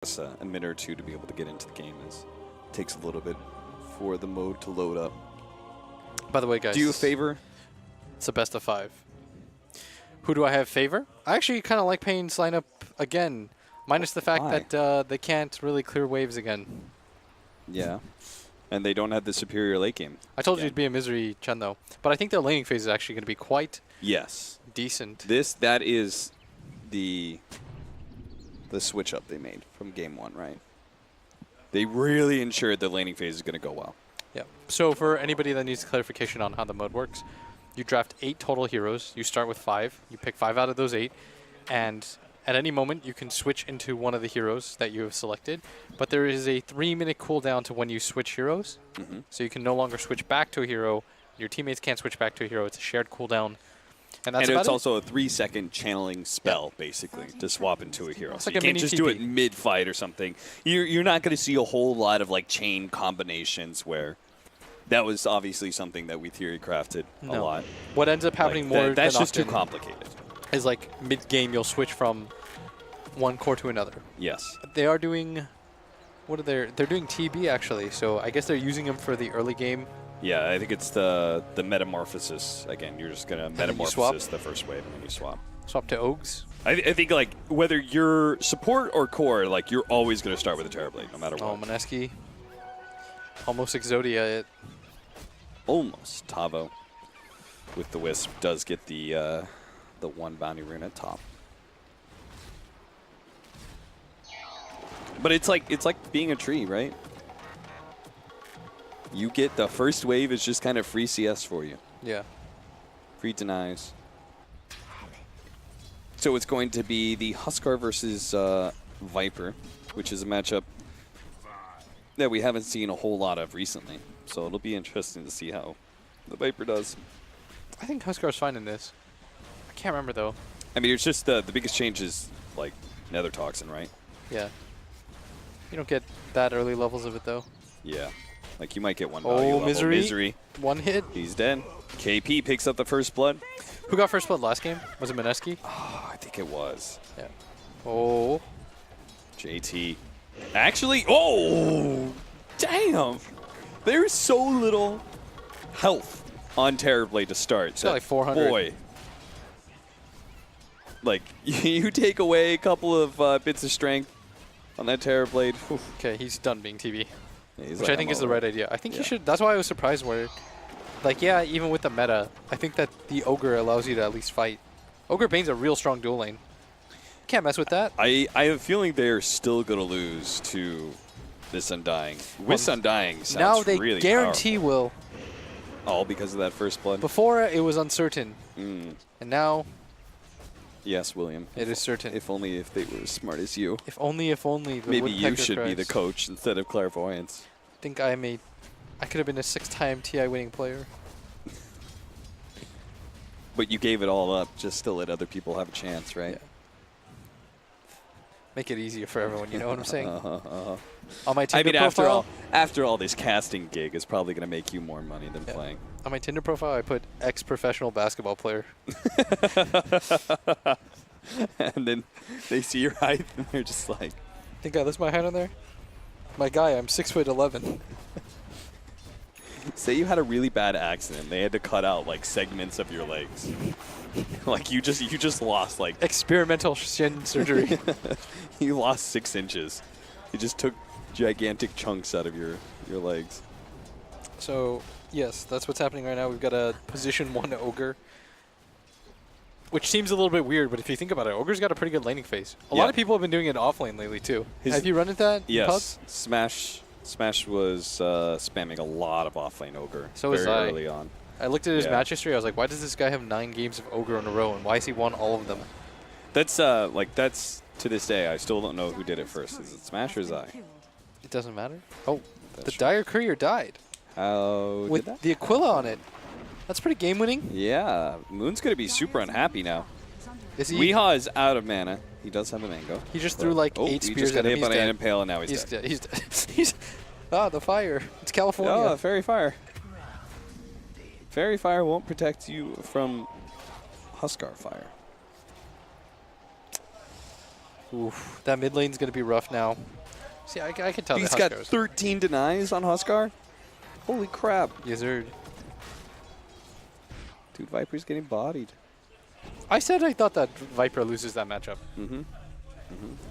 us a minute or two to be able to get into the game. As it takes a little bit for the mode to load up. By the way, guys, Do you a favor? It's a best of 5. Who do I have favor? I actually kind of like Payne's lineup again, minus the fact Why? that they can't really clear waves again. Yeah. And they don't have the superior late game. I told you again. it'd be a misery Chen though, but I think their laning phase is actually going to be quite Yes. decent. That is the switch up they made from game 1, right? They really ensured the laning phase is going to go well. Yeah. So for anybody that needs clarification on how the mode works, you draft 8 total heroes. You start with 5. You pick 5 out of those 8, and at any moment you can switch into one of the heroes that you have selected. But there is a 3-minute cooldown to when you switch heroes, so you can no longer switch back to a hero. Your teammates can't switch back to a hero. It's a shared cooldown. And that's And about it's it. also a 3-second channeling spell, basically, to swap into a hero. It's So like you a can't mini just do it TP. mid-fight or something. You're not going to see a whole lot of like chain combinations where that was obviously something that we theory crafted a No. lot. What ends up happening Like, more that's than just too often complicated. is like mid-game you'll switch from one core to another. Yes. They are doing, they're doing TB actually, so I guess they're using them for the early game. Yeah, I think it's the metamorphosis. Again, you're just going to then you swap? metamorphosis the first wave and then you swap. Swap to Ogs. I think like whether you're support or core, like you're always going to start with a Terrorblade no matter Oh, what. Mineski. Almost Exodia. Almost. Tavo with the Wisp does get the one bounty rune at top. But it's like being a tree, right? You get the first wave is just kind of free CS for you. Yeah. Free denies. So it's going to be the Huskar versus Viper, which is a matchup that we haven't seen a whole lot of recently. So it'll be interesting to see how the Viper does. I think Huskar's fine in this. I can't remember though. I mean, it's just the biggest change is like Nether Toxin, right? Yeah. You don't get that early levels of it though. Yeah. Like you might get one Oh, value level. Misery. Misery. One hit. He's dead. KP picks up the first blood. Who got first blood last game? Was it Mineski? Oh, I think it was. Yeah. Oh. JT. Actually, oh, damn. There's so little health on Terrorblade to start. It's got like 400. Boy. Like, you take away a couple of bits of strength on that Terrorblade. Oof. Okay, he's done being TB. Yeah, he's Which like, I think I'm is the over right it. idea. I think Yeah. you should. That's why I was surprised where, like, yeah, even with the meta, I think that the Ogre allows you to at least fight. Ogre Bane's a real strong dual lane. Can't mess with that. I have a feeling they're still going to lose to this Undying. This Undying sounds Now they really guarantee will. powerful. All because of that first blood? Before it was uncertain, Mm. and now Yes, William. it is certain. If only if they were as smart as you. If only. The Maybe you woodpecker should be the cries. coach instead of clairvoyance. I think I could have been a 6-time TI winning player. But you gave it all up just to let other people have a chance, right? Yeah. Make it easier for everyone. You know what I'm saying? On my I Tinder mean, profile. after all, this casting gig is probably going to make you more money than Yeah. playing. On my Tinder profile, I put ex-professional basketball player. And then they see your height and they're just like, Think I list my height on there? My guy, I'm 6'11". say you had a really bad accident. They had to cut out like segments of your legs. Like you just lost like Experimental shin surgery. you lost 6 inches. You just took gigantic chunks out of your legs. So yes, that's what's happening right now. We've got a position 1 ogre, which seems a little bit weird, but if you think about it, ogre's got a pretty good laning phase. A lot Yeah. of people have been doing it off lane lately too. His- Have you run into that? in Yes, pubs? Smash was spamming a lot of offlane ogre So was very I. early on. I looked at his Yeah. match history. I was like, why does this guy have 9 games of ogre in a row, and why has he won all of them? That's that's to this day I still don't know who did it first. Is it Smash or Zai? It doesn't matter. Oh, That's the true. Dire Courier died How with did that? the Aquila on it. That's pretty game winning. Yeah, Moon's gonna be super unhappy now. Is he? Weehaw is out of mana. He does have a mango. He just threw like 8 he spears just got at him. hit He's by an dead. impale and now he's He's dead. dead. He's dead. He's the fire. It's California. Oh, Fairy Fire. Fairy Fire won't protect you from Huskar Fire. Oof, that mid lane's going to be rough now. See, I can tell He's the got Huskars. 13 denies on Huskar. Holy crap. Yes, sir. Dude, Viper's getting bodied. I said I thought that Viper loses that matchup. Mm-hmm.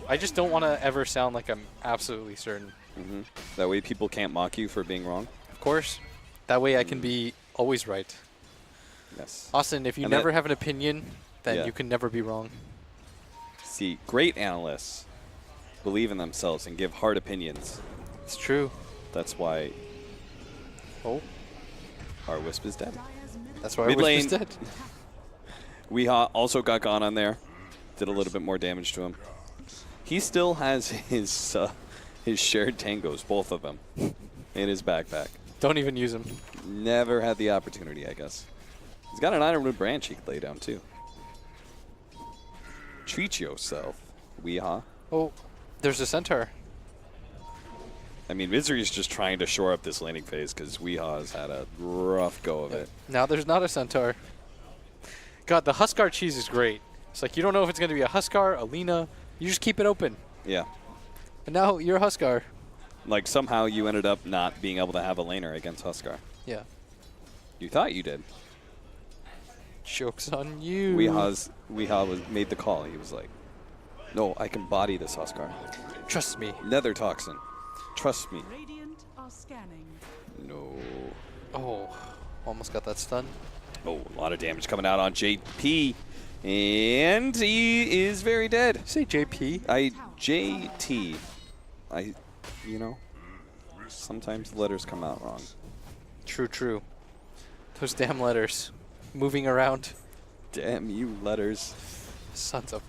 I just don't want to ever sound like I'm absolutely certain. Mm-hmm. That way people can't mock you for being wrong. Of course. That way I can be always right. Yes. Austin, if you And never that- have an opinion, then Yeah. you can never be wrong. See, great analysts believe in themselves and give hard opinions. It's true. That's why Oh, our Wisp is dead. that's why I Mid was lane. dead. We also got gone on there. Did a little bit more damage to him. He still has his shared tangos, both of them, in his backpack. Don't even use him. Never had the opportunity, I guess. He's got an Ironwood branch he could lay down, too. Treat yourself, Weehaw. Oh, there's a centaur. I mean, Misery's just trying to shore up this laning phase because Weehaw's had a rough go of it. Now there's not a centaur. God, the Huskar cheese is great. It's like you don't know if it's going to be a Huskar, a Lina. You just keep it open. Yeah. And now you're a Huskar. Like, somehow you ended up not being able to have a laner against Huskar. Yeah. You thought you did. Joke's on you. Weehaw made the call. He was like, no, I can body this Huskar. Trust me. Nether Toxin. Trust me. Radiant are scanning. No. Oh, almost got that stun. Oh, a lot of damage coming out on JP. And he is very dead. Say JP. JT. You know, sometimes the letters come out wrong. True, true. Those damn letters. Moving around. Damn you, letters. Sons of.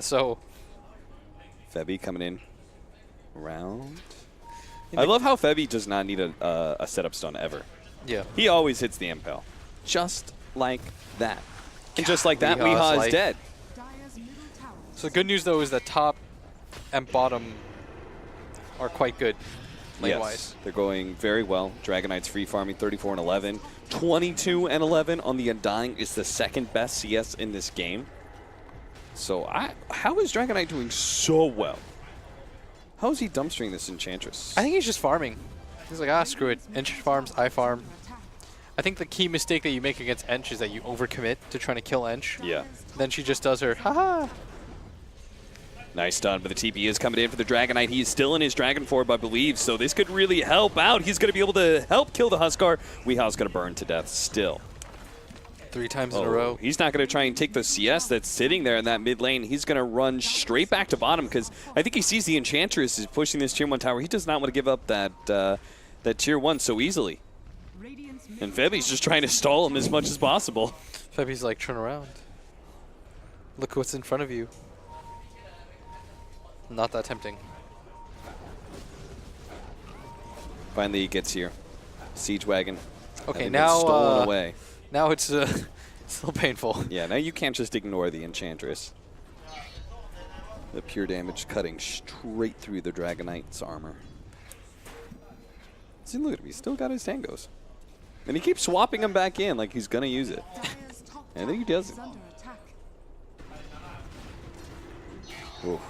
So. Febby coming in. Round. I love how Febby does not need a setup stun ever. Yeah. He always hits the impale. Just like that. And just like that, Weehaw's Weehaw is life. dead. Dire's middle tower. So the good news, though, is that top and bottom are quite good lane-wise. Yes, they're going very well. Dragonite's free farming 34 and 11. 22 and 11 on the Undying is the second best CS in this game. So how is Dragonite doing so well? How is he dumpstering this Enchantress? I think he's just farming. He's like, screw it. Ench farms, I farm. I think the key mistake that you make against Ench is that you overcommit to trying to kill Ench. Yeah. Then she just does her, haha. Nice stun, but the TP is coming in for the Dragonite. He is still in his Dragon Form, I believe, so this could really help out. He's going to be able to help kill the Huskar. Weehaw's going to burn to death still. 3 times in a row. He's not going to try and take the CS that's sitting there in that mid lane. He's going to run straight back to bottom because I think he sees the Enchantress is pushing this tier 1 tower. He does not want to give up that tier 1 so easily. Radiant's And Febby's just trying to stall him as much as possible. Febby's like, turn around. Look what's in front of you. Not that tempting. Finally he gets here. Siege Wagon. Okay, having been now stolen away. now it's a little painful. Yeah, now you can't just ignore the Enchantress. The pure damage cutting straight through the Dragonite's armor. See, look at him. He's still got his tangos. And he keeps swapping them back in like he's going to use it. Dire's top I think he tower does is it. under attack. Oof.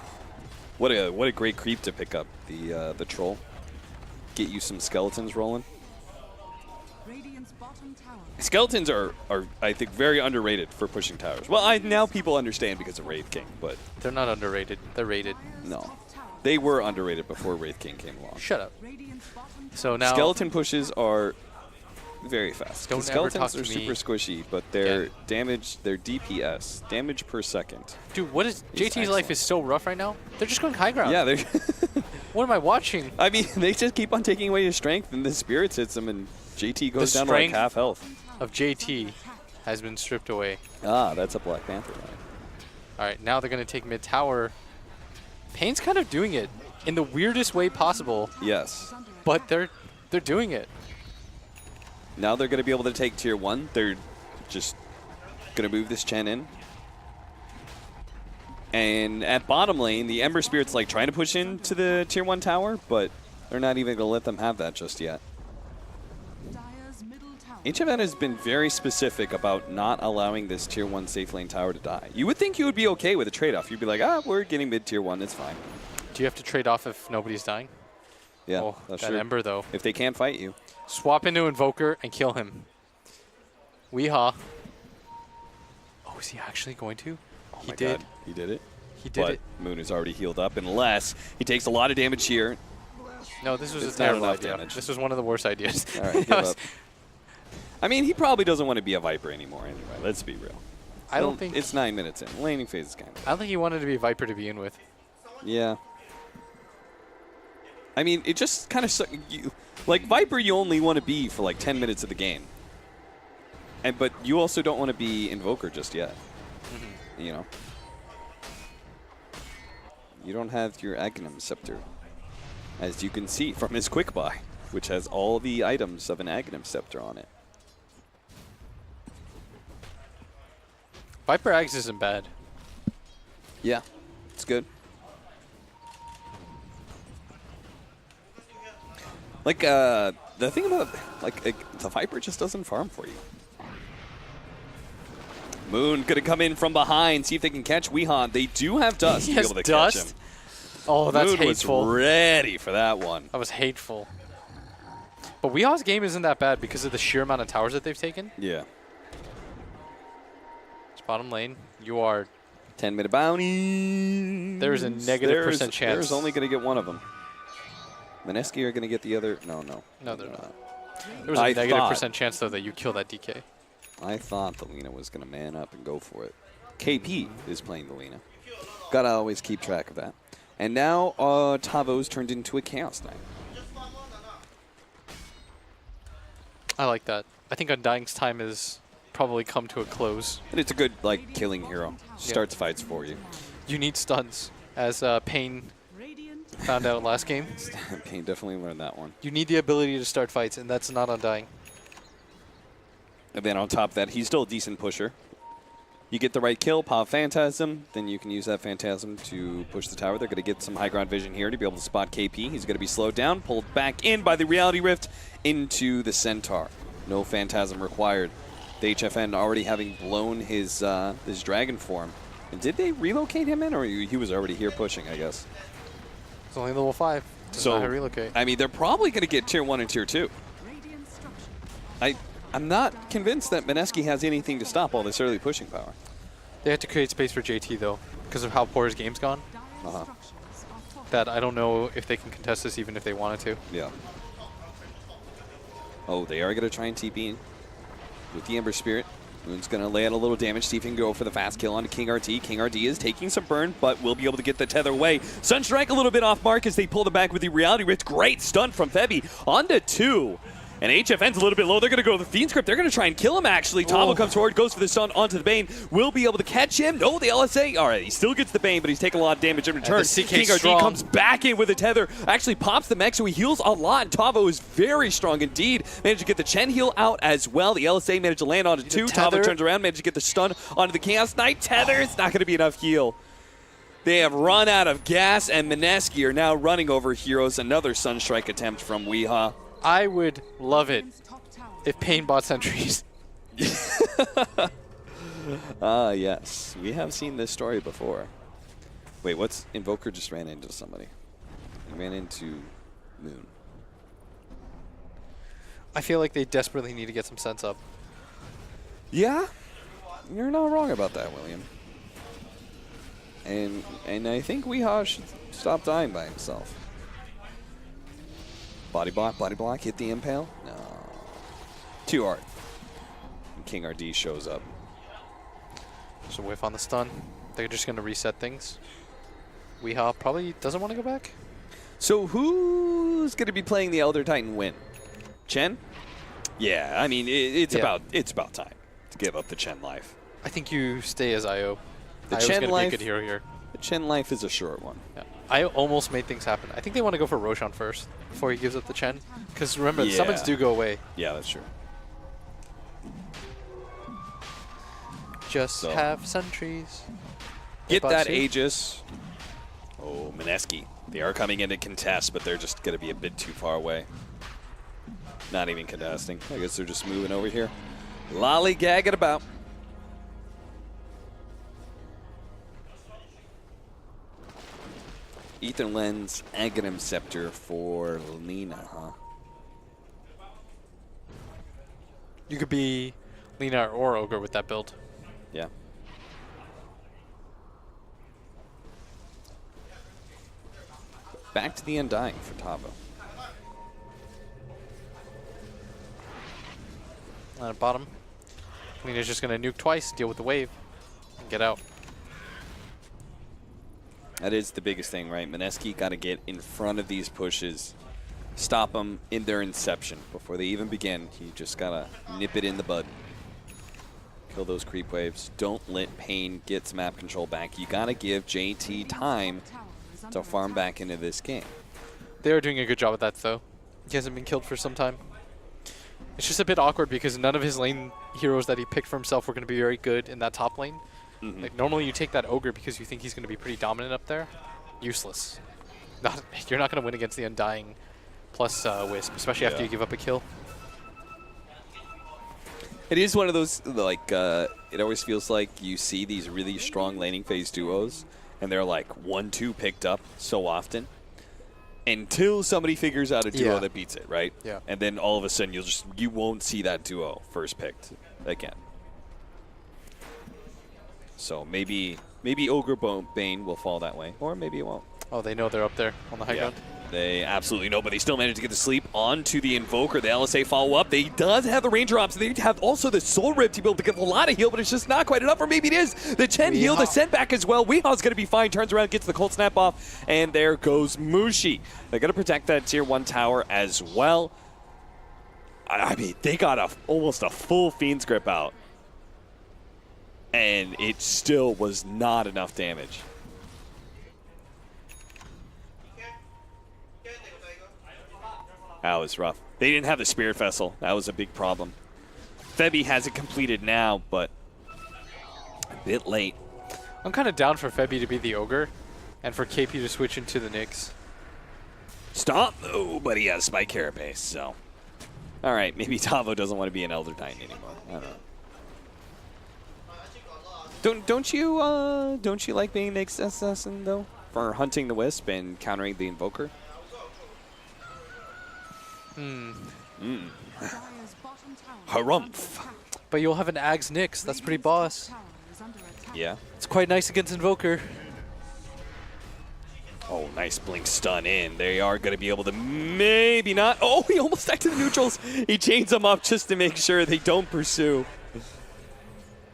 What a great creep to pick up, the troll. Get you some skeletons rolling. Radiant's bottom tower. Skeletons are I think, very underrated for pushing towers. Well, now people understand because of Wraith King, but They're not underrated. They're rated. no. Top tower. They were underrated before Wraith King came along. Shut up. Radiant's bottom tower. So now Skeleton pushes are very fast. Don't The ever skeletons talk are to super me squishy, but their again. damage, their DPS, damage per second. Dude, what is He's JT's life excellent. is so rough right now. They're just going high ground. Yeah, they're What am I watching? I mean, they just keep on taking away his strength, and the spirits hits him, and JT goes The down to like strength- half health. Of JT has been stripped away. Ah, that's a Black Panther line. All right, now they're going to take mid tower. Pain's kind of doing it in the weirdest way possible, Yes. but they're doing it. Now they're going to be able to take tier 1. They're just going to move this Chen in. And at bottom lane, the Ember Spirit's like trying to push into the tier 1 tower, but they're not even going to let them have that just yet. Dire's middle tower. HFN has been very specific about not allowing this Tier 1 safe lane tower to die. You would think you would be okay with a trade-off. You'd be like, we're getting mid-Tier 1, it's fine. Do you have to trade off if nobody's dying? Yeah, Oh, that's that true. Ember, though. If they can't fight you. Swap into Invoker and kill him. Weehaw. Oh, is he actually going to? Oh He my did. God, he did it. He did But it. Moon is already healed up unless he takes a lot of damage here. No, this was It's a not terrible enough idea. damage. This was one of the worst ideas. All right, give up. I mean, he probably doesn't want to be a Viper anymore anyway. Let's be real. I don't think It's 9 minutes in. Laning phase is kind of. I don't think he wanted to be a Viper to begin with. Yeah. I mean, it just kind of like Viper. You only want to be for like 10 minutes of the game, but you also don't want to be Invoker just yet. You know, you don't have your Aghanim Scepter, as you can see from his quick buy, which has all the items of an Aghanim Scepter on it. Viper Ags isn't bad. Yeah, it's good. Like, the thing about, like, the Viper just doesn't farm for you. Moon gonna come in from behind, see if they can catch Weehan. They do have Dust to be Yes, able to Dust? catch him. Oh, that's Moon hateful. was ready for that one. That was hateful. But Weehaw's game isn't that bad because of the sheer amount of towers that they've taken. Yeah. It's bottom lane. You are 10-minute bounty. There is a -% chance. There's only gonna get one of them. Mineski are gonna get the other. No, No, they're not. There's I a thought- -% chance though that you kill that DK. I thought the Lina was going to man up and go for it. KP is playing the Lina. Got to always keep track of that. And now Tavo's turned into a Chaos Knight. I like that. I think Undying's time has probably come to a close. And it's a good, like, killing hero. Starts fights for you. You need stuns, as Pain Radiant found out last game. Payne definitely learned that one. You need the ability to start fights, and that's not Undying. And then on top of that, he's still a decent pusher. You get the right kill, pop Phantasm, then you can use that Phantasm to push the tower. They're going to get some high ground vision here to be able to spot KP. He's going to be slowed down, pulled back in by the Reality Rift into the Centaur. No Phantasm required. The HFN already having blown his dragon form. And did they relocate him in, or he was already here pushing, I guess? It's only level 5. Does not relocate. I mean, they're probably going to get Tier 1 and Tier 2. radiant structure. I'm not convinced that Mineski has anything to stop all this early pushing power. They had to create space for JT, though, because of how poor his game's gone. Dire structures are fortified. That I don't know if they can contest this even if they wanted to. Yeah. Oh, they are going to try and TP in with the Ember Spirit. Moon's going to lay out a little damage, see if he can go for the fast kill onto King RT. King RT is taking some burn, but will be able to get the tether away. Sunstrike a little bit off mark as they pull the back with the Reality Rift. Great stun from Febby. Onto 2. And HFN's a little bit low. They're going to go to the Fiend Script. They're going to try and kill him, actually. Tavo comes forward, goes for the stun onto the Bane. Will be able to catch him. No, the LSA. All right, he still gets the Bane, but he's taking a lot of damage in return. CK King RT strong. comes back in with a tether. Actually pops the mech, so he heals a lot. And Tavo is very strong indeed. Managed to get the Chen heal out as well. The LSA managed to land onto 2. tether. Tavo turns around, managed to get the stun onto the Chaos Knight. Tether, it's not going to be enough heal. They have run out of gas, and Mineski are now running over heroes. Another Sunstrike attempt from Weeha. I would love it Radiant's top tower if Pain bought sentries. Yes. We have seen this story before. Wait, what's... Invoker just ran into somebody. He ran into Moon. I feel like they desperately need to get some sense up. Yeah, you're not wrong about that, William. And I think Weeha should stop dying by himself. Body block, hit the impale. No. Too hard. And King RD shows up. Just a whiff on the stun. They're just going to reset things. Weehaw probably doesn't want to go back. So who's going to be playing the Elder Titan win? Chen? Yeah, I mean it's about time to give up the Chen life. I think you stay as IO. The IO's Chen going to be a life- good hero here. The Chen life is a short one. Yeah. I almost made things happen. I think they want to go for Roshan first before he gives up the Chen. Because remember, the summons do go away. Yeah, that's true. Just So- have sentries. Get Hey, that Botsu. Aegis. Oh, Mineski. They are coming in to contest, but they're just going to be a bit too far away. Not even contesting. I guess they're just moving over here. Lollygagging about. Ether Lens, Aghanim Scepter for Lena, huh? You could be Lena or Ogre with that build. Yeah. Back to the Undying for Tavo. On the bottom, Lena's just going to nuke twice, deal with the wave, and get out. That is the biggest thing, right? Mineski got to get in front of these pushes, stop them in their inception before they even begin. You just got to nip it in the bud. Kill those creep waves. Don't let Pain get some map control back. You got to give JT time to farm back into this game. They are doing a good job at that, though. He hasn't been killed for some time. It's just a bit awkward because none of his lane heroes that he picked for himself were going to be very good in that top lane. Like normally you take that Ogre because you think he's going to be pretty dominant up there. Useless. You're not going to win against the Undying plus Wisp, especially after you give up a kill. It is one of those, like, it always feels like you see these really strong laning phase duos, and they're like 1-2 picked up so often until somebody figures out a duo that beats it, right? Yeah. And then all of a sudden you won't see that duo first picked again. So maybe Ogre Bane will fall that way, or maybe it won't. Oh, they know they're up there on the high ground. They absolutely know, but they still managed to get the sleep onto the Invoker. The LSA follow up. They does have the Ranger Ops. They have also the Soul Rip to be able to get a lot of heal, but it's just not quite enough, or maybe it is. The Chen heal, the send back as well. Weeha's going to be fine. Turns around, gets the Cold Snap off, and there goes Mushi. They're going to protect that Tier 1 tower as well. I mean, they got almost a full Fiend's Grip out, and it still was not enough damage. That was rough. They didn't have the Spirit Vessel. That was a big problem. Febby has it completed now, but a bit late. I'm kind of down for Febby to be the Ogre and for KP to switch into the Nyx. Stop. Oh, but he has Spike Carapace, so. All right, maybe Tavo doesn't want to be an Elder Titan anymore. I don't know. Don't you like being the assassin though, for hunting the Wisp and countering the Invoker? Harumph. But you'll have an Ags Nyx. That's pretty boss. Yeah. It's quite nice against Invoker. Oh, nice blink stun in. They are going to be able to maybe not. Oh, he almost stacked to the neutrals. He chains them up just to make sure they don't pursue.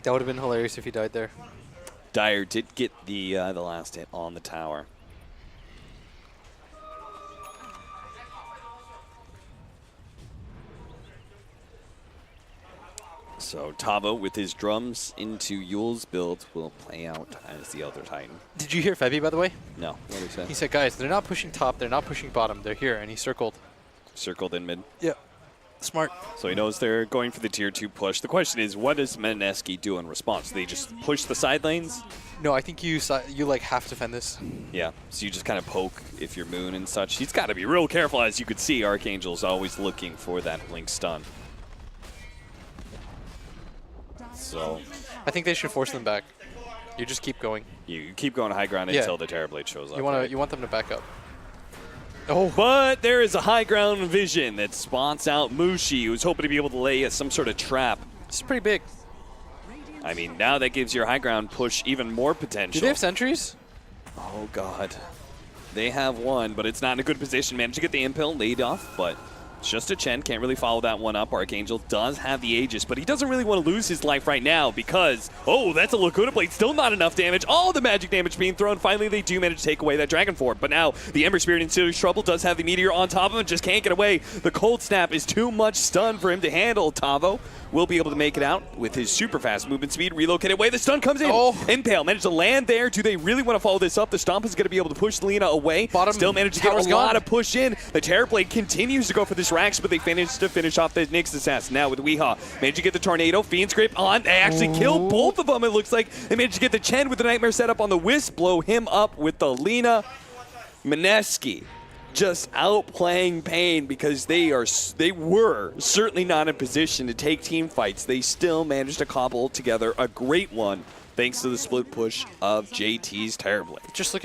That would have been hilarious if he died there. Dyer did get the last hit on the tower. So Tavo with his drums into Yule's build will play out as the Elder Titan. Did you hear Febby, by the way? No. What did he say? He said, guys, they're not pushing top, they're not pushing bottom, they're here, and he circled. Circled in mid. Yeah. Smart. So he knows they're going for the tier 2 push. The question is, what does Mineski do in response? Do they just push the side lanes? No, I think you like half defend this. Yeah, so you just kind of poke if you're Moon and such. He's got to be real careful. As you could see, Archangel's always looking for that blink stun. So I think they should force them back. You just keep going. You keep going high ground until the Terrorblade shows up. You want them to back up. Oh, but there is a high ground vision that spots out Mushi, who's hoping to be able to lay some sort of trap. It's pretty big. I mean, now that gives your high ground push even more potential. Do they have sentries? Oh, God. They have one, but it's not in a good position. Managed to get the impale laid off, but it's just a Chen. Can't really follow that one up. Archangel does have the Aegis, but he doesn't really want to lose his life right now because, oh, that's a Lacuna Blade. Still not enough damage. All the magic damage being thrown. Finally, they do manage to take away that Dragon Form. But now, the Ember Spirit in serious trouble. Does have the Meteor on top of him. Just can't get away. The Cold Snap is too much stun for him to handle. Tavo will be able to make it out with his super fast movement speed. Relocate away. The stun comes in. Oh. Impale managed to land there. Do they really want to follow this up? The Stomp is going to be able to push Lena away. Bottom Still managed to get a tower's lot gone. of push in. The Terrorblade continues to go for this Rax, but they managed to finish off the Nyx assassin. Now with Weehaw. Managed to get the Tornado. Fiend's Grip on. They actually killed both of them, it looks like. They managed to get the Chen with the Nightmare set up on the Wisp. Blow him up with the Lena. Mineski just outplaying Pain because they were certainly not in position to take team fights. They still managed to cobble together a great one thanks to the split push of JT's Terrorblade. Just look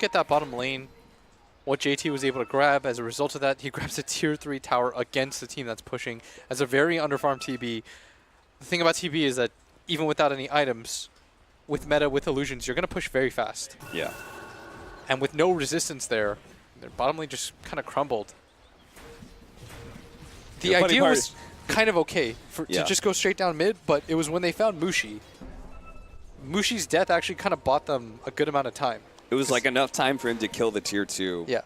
at that bottom lane. What JT was able to grab as a result of that, he grabs a tier 3 tower against the team that's pushing as a very underfarmed TB. The thing about TB is that even without any items, with meta, with illusions, you're going to push very fast. Yeah. And with no resistance there, their bottom lane just kind of crumbled. The idea was kind of okay to just go straight down mid, but it was when they found Mushi. Mushi's death actually kind of bought them a good amount of time. It was like enough time for him to kill the tier 2. Yeah.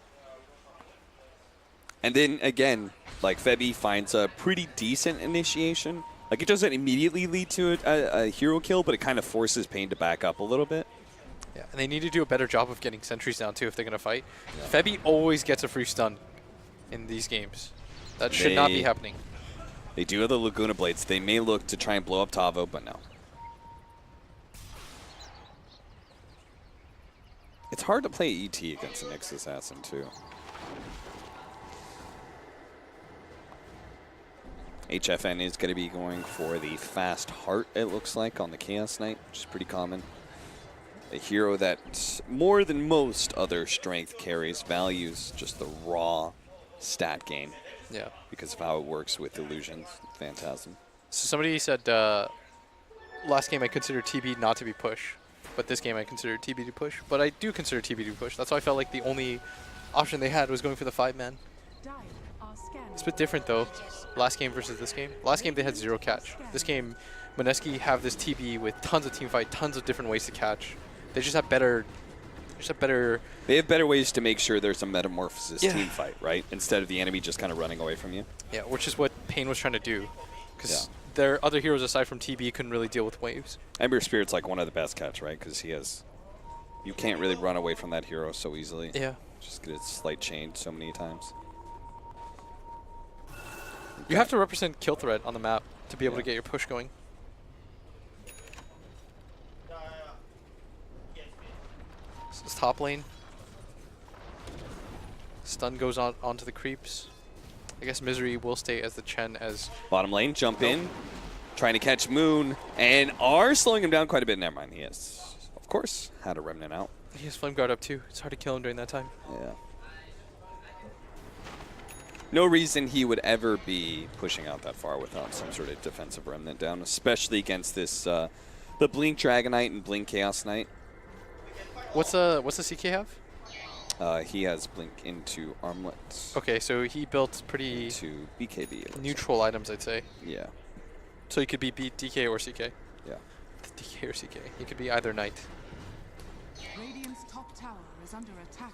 And then again, like Febby finds a pretty decent initiation. Like it doesn't immediately lead to a hero kill, but it kind of forces Pain to back up a little bit. Yeah, and they need to do a better job of getting sentries down too if they're going to fight. Yeah. Febby always gets a free stun in these games. That should not be happening. They do have the Laguna Blades. They may look to try and blow up Tavo, but no. It's hard to play ET against the Nyx Assassin, too. HFN is going to be going for the fast heart, it looks like, on the Chaos Knight, which is pretty common. A hero that, more than most other strength carries, values just the raw stat gain. Yeah. Because of how it works with illusions, Phantasm. So somebody said last game I considered TB not to be push. But this game I consider TB to push. But I do consider TB to push. That's why I felt like the only option they had was going for the 5-man. It's a bit different though. Last game versus this game. Last game they had 0 catch. This game, Mineski have this TB with tons of team fight, tons of different ways to catch. They just have better. They have better ways to make sure there's a metamorphosis team fight, right? Instead of the enemy just kind of running away from you. Yeah, which is what Pain was trying to do. Because their other heroes aside from TB couldn't really deal with waves. Ember Spirit's like one of the best catch, right? Because you can't really run away from that hero so easily. Yeah. Just get its slight chain so many times. You have to represent kill threat on the map to be able to get your push going. This is top lane. Stun goes onto the creeps. I guess Misery will stay as the Chen as... Bottom lane, jump in, trying to catch Moon, and are slowing him down quite a bit. Never mind, he has, of course, had a Remnant out. He has Flame Guard up too. It's hard to kill him during that time. Yeah. No reason he would ever be pushing out that far without some sort of defensive Remnant down, especially against this, the Blink Dragon Knight and Blink Chaos Knight. What's the CK have? He has Blink into Armlets. Okay, so he built pretty into BKB. Neutral items, I'd say. Yeah. So he could be DK or CK. Yeah. DK or CK. He could be either knight. Radiant's top tower is under attack.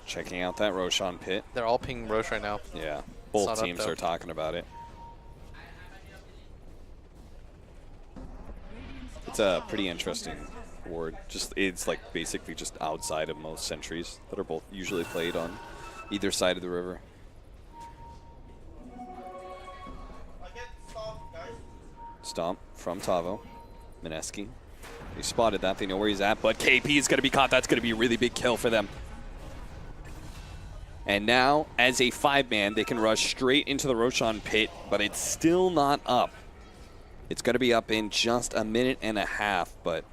Checking out that Roshan pit. They're all pinging Rosh right now. Yeah. Both teams are talking about it. It's a pretty interesting ward. It's like basically just outside of most sentries that are both usually played on either side of the river. Stomp from Tavo. Mineski. They spotted that. They know where he's at, but KP is going to be caught. That's going to be a really big kill for them. And now, as a 5-man, they can rush straight into the Roshan pit, but it's still not up. It's going to be up in just a minute and a half, but...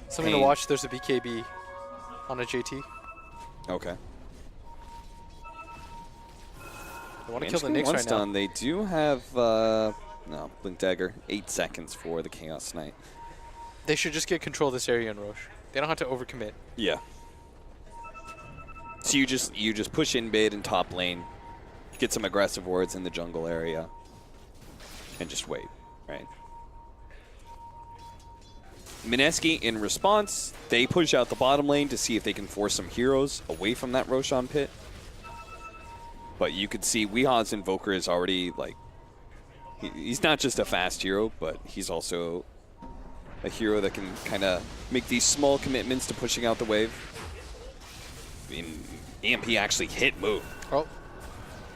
Something to watch, there's a BKB on a JT. Okay. They want to kill the Nyx right now. They do have, no, Blink Dagger, 8 seconds for the Chaos Knight. They should just get control of this area in Rosh. They don't have to overcommit. Yeah. So you just push in mid and top lane, get some aggressive wards in the jungle area, and just wait, right? Mineski, in response, they push out the bottom lane to see if they can force some heroes away from that Roshan pit. But you could see Weeha's Invoker is already, like, he's not just a fast hero, but he's also a hero that can kind of make these small commitments to pushing out the wave. I mean, EMP actually hit Moon. Oh.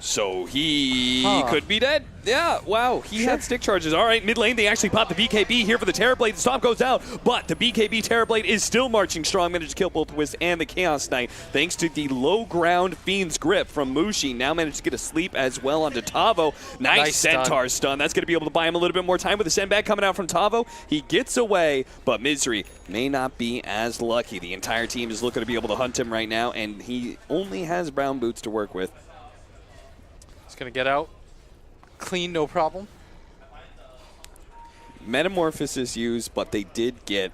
So he Huh. could be dead. Yeah, wow. He had stick charges. All right, mid lane, they actually pop the BKB here for the Terrorblade. The Stomp goes out, but the BKB Terrorblade is still marching strong. Managed to kill both Wisp and the Chaos Knight thanks to the low ground Fiend's Grip from Mushi. Now managed to get a sleep as well onto Tavo. Nice Centaur stun. That's going to be able to buy him a little bit more time with the sandbag coming out from Tavo. He gets away, but Misery may not be as lucky. The entire team is looking to be able to hunt him right now, and he only has brown boots to work with. He's going to get out. Clean, no problem. Metamorphosis used, but they did get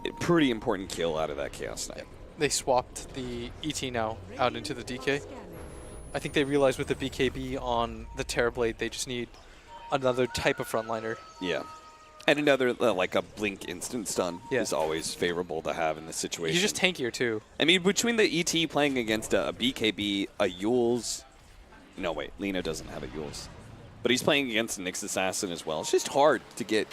a pretty important kill out of that Chaos Knight. They swapped the ET now out into the DK. I think they realized with the BKB on the Terrorblade, they just need another type of frontliner. Yeah. And another, like a blink instant stun Yeah. is always favorable to have in this situation. He's just tankier too. I mean, between the ET playing against a BKB, a Yule's... No, wait, Lena doesn't have a Yule's. But he's playing against the Nyx Assassin as well. It's just hard to get,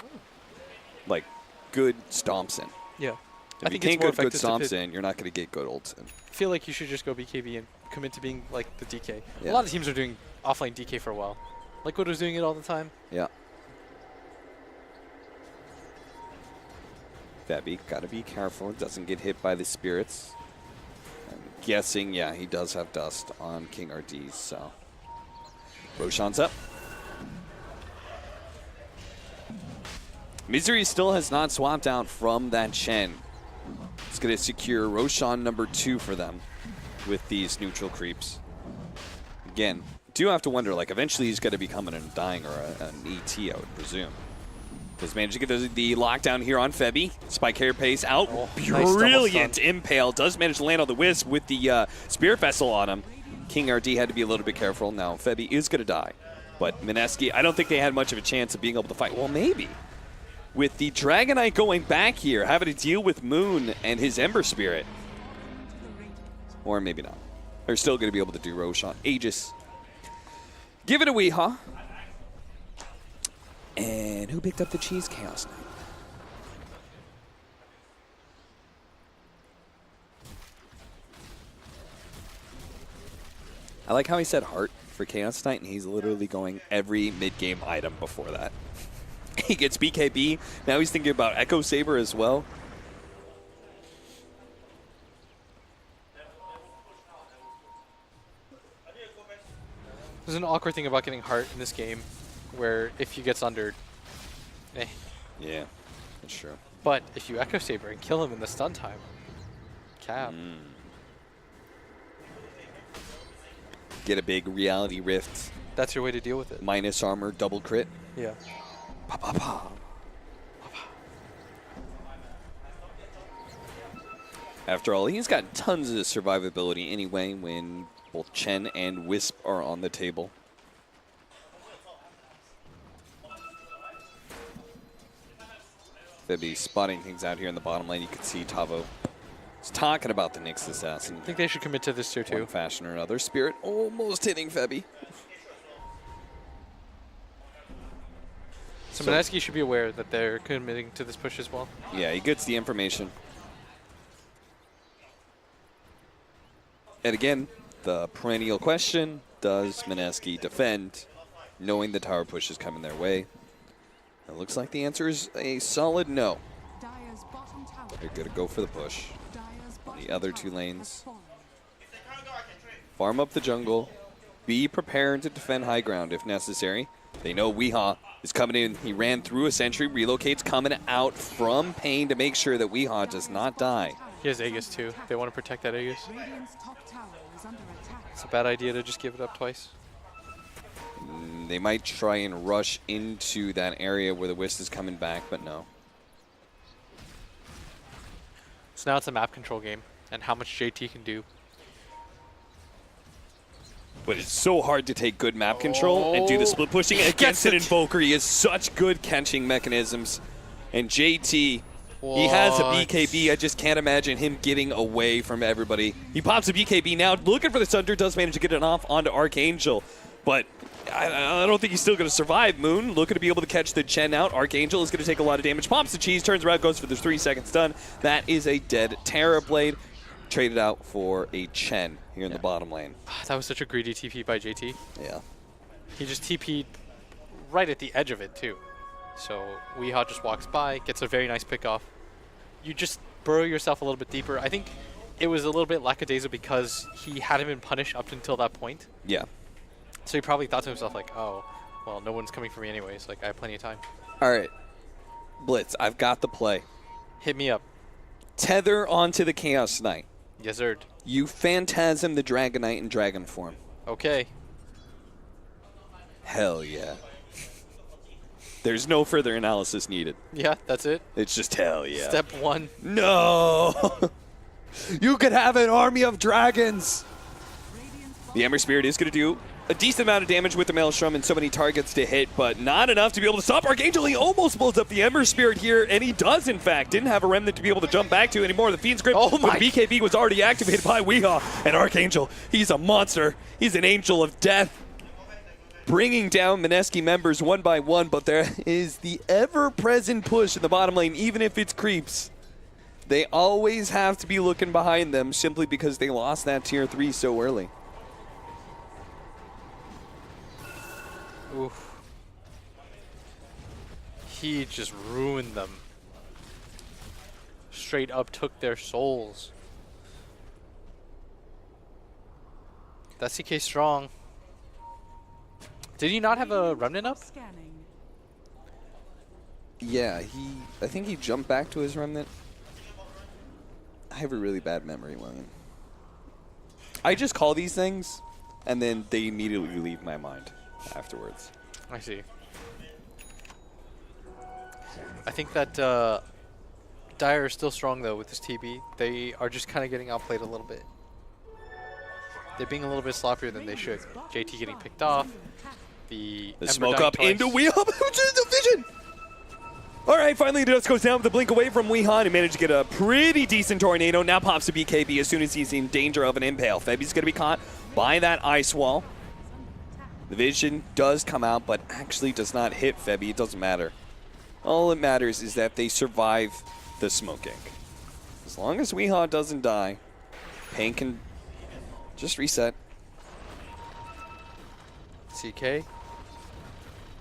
like, good stomps in. Yeah. If you can't get good stomps in, you're not going to get good ults in. I feel like you should just go BKB and commit to being like the DK. Yeah. A lot of teams are doing offlane DK for a while. Liquid was doing it all the time. Yeah. Febby, got to be careful. It doesn't get hit by the spirits. I'm guessing, yeah, he does have dust on King RD, so... Roshan's up. Misery still has not swapped out from that Chen. It's going to secure Roshan number 2 for them with these neutral creeps. Again, do have to wonder, like, eventually he's going to become an Undying or an ET, I would presume. Does manage to get the lockdown here on Febby. Spike hair pace out. Oh, nice brilliant impale. Does manage to land on the Wisp with the Spirit Vessel on him. King RD had to be a little bit careful. Now, Febby is going to die. But Mineski, I don't think they had much of a chance of being able to fight. Well, maybe. With the Dragonite going back here, having to deal with Moon and his Ember Spirit. Or maybe not. They're still going to be able to do Roshan. Aegis. Give it a wee, huh? And who picked up the cheese Chaos Knight? I like how he said heart for Chaos Knight, and he's literally going every mid-game item before that. He gets BKB. Now he's thinking about Echo Saber as well. There's an awkward thing about getting heart in this game, where if you get sundered, eh. Yeah, that's true. But if you Echo Saber and kill him in the stun time, cap. Get a big reality rift. That's your way to deal with it. Minus armor, double crit. Yeah. Pa, pa, pa. After all, he's got tons of survivability anyway when both Chen and Wisp are on the table. Febby spotting things out here in the bottom lane. You can see Tavo is talking about the Nyx Assassin. I think they should commit to this tier 2. One fashion or another. Spirit almost hitting Febby. So Mineski should be aware that they're committing to this push as well. Yeah, he gets the information. And again, the perennial question, does Mineski defend knowing the tower push is coming their way? It looks like the answer is a solid no. Dire's bottom tower. They're going to go for the push. Dire's bottom The other tower 2 has lanes. fallen. Farm up the jungle. Be prepared to defend high ground if necessary. They know Weehaw is coming in. He ran through a sentry, relocates coming out from Pain to make sure that Weehaw does not die. He has Aegis too. They want to protect that Aegis. Radiant's top tower is under attack. It's a bad idea to just give it up twice. They might try and rush into that area where the Wisp is coming back, but no. So now it's a map control game and how much JT can do. But it's so hard to take good map control and do the split pushing against an Invoker. He has such good catching mechanisms. And JT, he has a BKB. I just can't imagine him getting away from everybody. He pops a BKB now, looking for the Sunder, does manage to get it off onto Archangel. But I don't think he's still going to survive. Moon looking to be able to catch the Chen out. Archangel is going to take a lot of damage. Pops the cheese, turns around, goes for the 3-second stun. That is a dead Terrorblade. traded out for a Chen here in the bottom lane. That was such a greedy TP by JT. Yeah. He just TP'd right at the edge of it, too. So Weehaw just walks by, gets a very nice pick off. You just burrow yourself a little bit deeper. I think it was a little bit lackadaisical because he hadn't been punished up until that point. Yeah. So he probably thought to himself, like, oh, well, no one's coming for me anyways. Like, I have plenty of time. All right. Blitz, I've got the play. Hit me up. Tether onto the Chaos Knight. Yes, sir. You Phantasm the Dragon Knight in dragon form. Okay. Hell yeah. There's no further analysis needed. Yeah, that's it. It's just hell yeah. Step 1. No! You could have an army of dragons! The Ember Spirit is going to do a decent amount of damage with the Maelstrom and so many targets to hit, but not enough to be able to stop Archangel. He almost builds up the Ember Spirit here, and he does, in fact. Didn't have a Remnant to be able to jump back to anymore. The Fiend's Grip, oh my. but BKB was already activated by Weehaw. And Archangel, he's a monster. He's an angel of death. Bringing down Mineski members one by one, but there is the ever-present push in the bottom lane, even if it's creeps. They always have to be looking behind them simply because they lost that tier 3 so early. Oof. He just ruined them. Straight up took their souls. That CK strong. Did he not have a remnant up? Scanning. Yeah, I think he jumped back to his remnant. I have a really bad memory, William. I just call these things, and then they immediately leave my mind afterwards. I see. I think that Dire is still strong, though, with this TB. They are just kind of getting outplayed a little bit. They're being a little bit sloppier than they should. JT getting picked off. The Ember smoke dying up twice. into Weehaw, which is the vision. All right, finally the dust goes down with the blink away from Weehaw. He managed to get a pretty decent tornado. Now pops to BKB as soon as he's in danger of an impale. Febby's going to be caught by that ice wall. The vision does come out, but actually does not hit Febby. It doesn't matter. All that matters is that they survive the smoking. As long as Weehaw doesn't die, Pain can just reset. CK.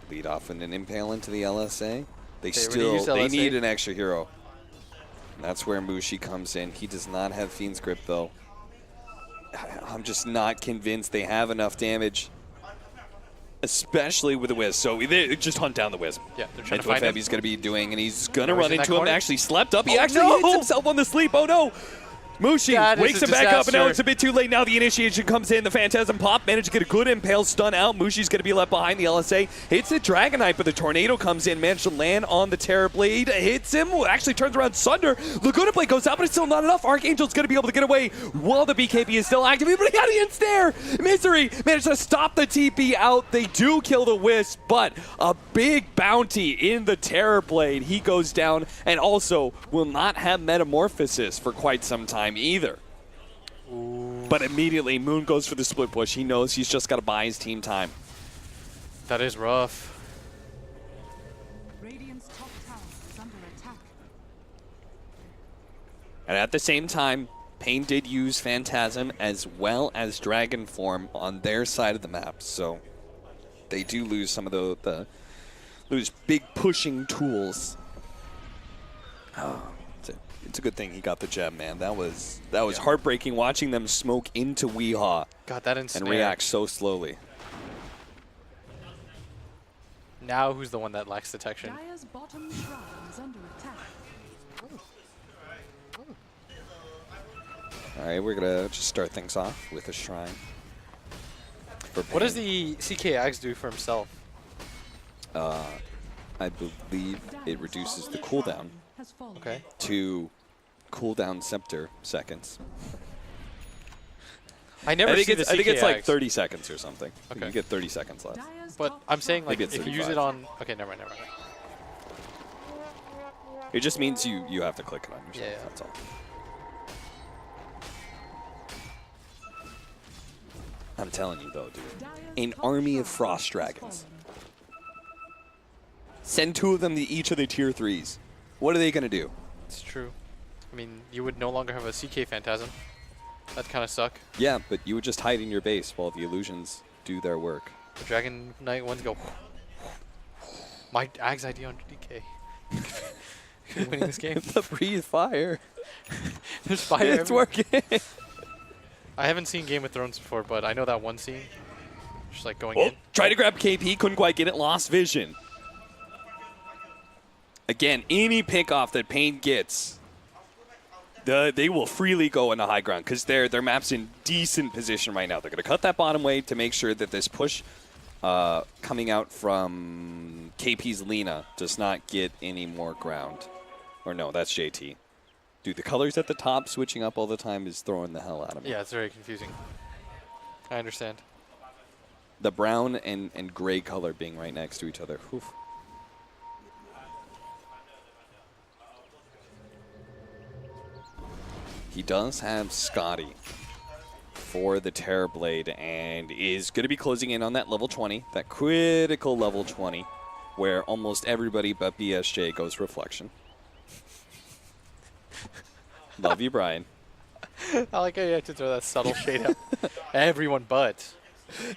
Lead off in an impale into the LSA. They use they LSA. need an extra hero. And that's where Mushi comes in. He does not have Fiend's Grip, though. I'm just not convinced they have enough damage, especially with the Wisp. So they just hunt down the Wisp. Yeah, they're trying That's to what find him. Febby's going to be doing, and he's going to Oh, he's run in that into him. corner? Actually slept up. He Oh, actually no! hits himself on the sleep. Oh, no. Mushi That is wakes a him back up, and now disaster. it's a bit too late. Now the initiation comes in. The Phantasm pop managed to get a good impale stun out. Mushi's going to be left behind. The LSA hits the Dragon Knight, but the tornado comes in, managed to land on the Terror Blade, hits him, actually turns around Sunder. Laguna Blade goes out, but it's still not enough. Archangel's going to be able to get away while the BKB is still active, but he got the ensnare. Misery managed to stop the TP out. They do kill the Wisp, but a big bounty in the Terror Blade. He goes down and also will not have Metamorphosis for quite some time either. Ooh. But immediately, Moon goes for the split push. He knows he's just got to buy his team time. That is rough. Radiant's top tower is under attack. And at the same time, Pain did use Phantasm as well as Dragon Form on their side of the map. So they do lose some of the lose big pushing tools. Oh, it's a good thing he got the gem, man. That was heartbreaking watching them smoke into Weehaw God, that ensnare. and react so slowly. Now who's the one that lacks detection? Dire's bottom shrine is under attack. All right, we're going to just start things off with a shrine. For What does Pain. the CK Axe do for himself? I believe it reduces the cooldown Has fallen. Okay. to cooldown scepter seconds. I never see the CK I think it's like Axe. 30 seconds or something. Okay. You get 30 seconds left. Dire's But top I'm saying, like, Maybe it's if you use it 35. on... Okay, never mind. It just means you have to click it on yourself. Yeah. That's all. I'm telling you though, dude. Dire's An top army of shrine frost has dragons. fallen. Send 2 of them to each of the tier 3s. What are they going to do? It's true. I mean, you would no longer have a CK Phantasm. That kind of suck. Yeah, but you would just hide in your base while the illusions do their work. The Dragon Knight ones go. My Ag's ID on DK. Winning this game. The breathe fire. There's fire. It's working. I haven't seen Game of Thrones before, but I know that one scene. Just like going Oh, in. try to grab KP, couldn't quite get it, lost vision. Again, any pickoff that Pain gets, they will freely go on the high ground because their map's in decent position right now. They're going to cut that bottom wave to make sure that this push coming out from KP's Lina does not get any more ground. Or no, that's JT. Dude, the colors at the top switching up all the time is throwing the hell out of me. Yeah, it's very confusing. I understand. The brown and gray color being right next to each other. Oof. He does have Scotty for the Terror Blade and is going to be closing in on that level 20, that critical level 20, where almost everybody but BSJ goes Reflection. Love you, Brian. I like how you had to throw that subtle shade out. Everyone but.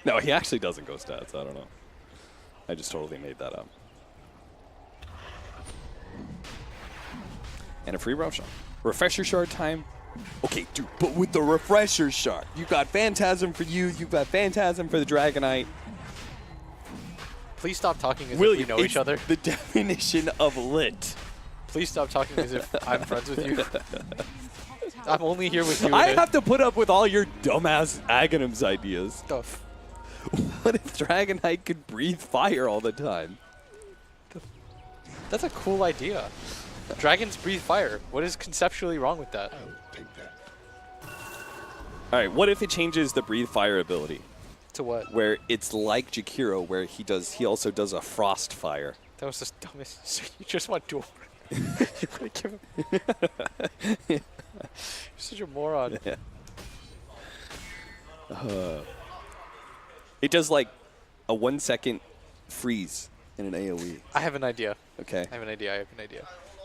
No, he actually doesn't go stats. I don't know. I just totally made that up. And a free Roshan. Refresher shard time. Okay, dude, but with the refresher shard, you got Phantasm for you got Phantasm for the Dragonite. Please stop talking as if William, we know each other. The definition of lit. Please stop talking as if I'm friends with you. I'm only here with you. I have to put up with all your dumbass Aghanims ideas. Stuff. What if Dragonite could breathe fire all the time? That's a cool idea. Dragons breathe fire. What is conceptually wrong with that? All right, what if it changes the breathe fire ability? To what? Where it's like Jakiro, where he also does a frost fire. That was the dumbest. So you just want dual. You're gonna give him. You're such a moron. Yeah. It does like a 1 second freeze in an AoE. I have an idea. Okay. I have an idea.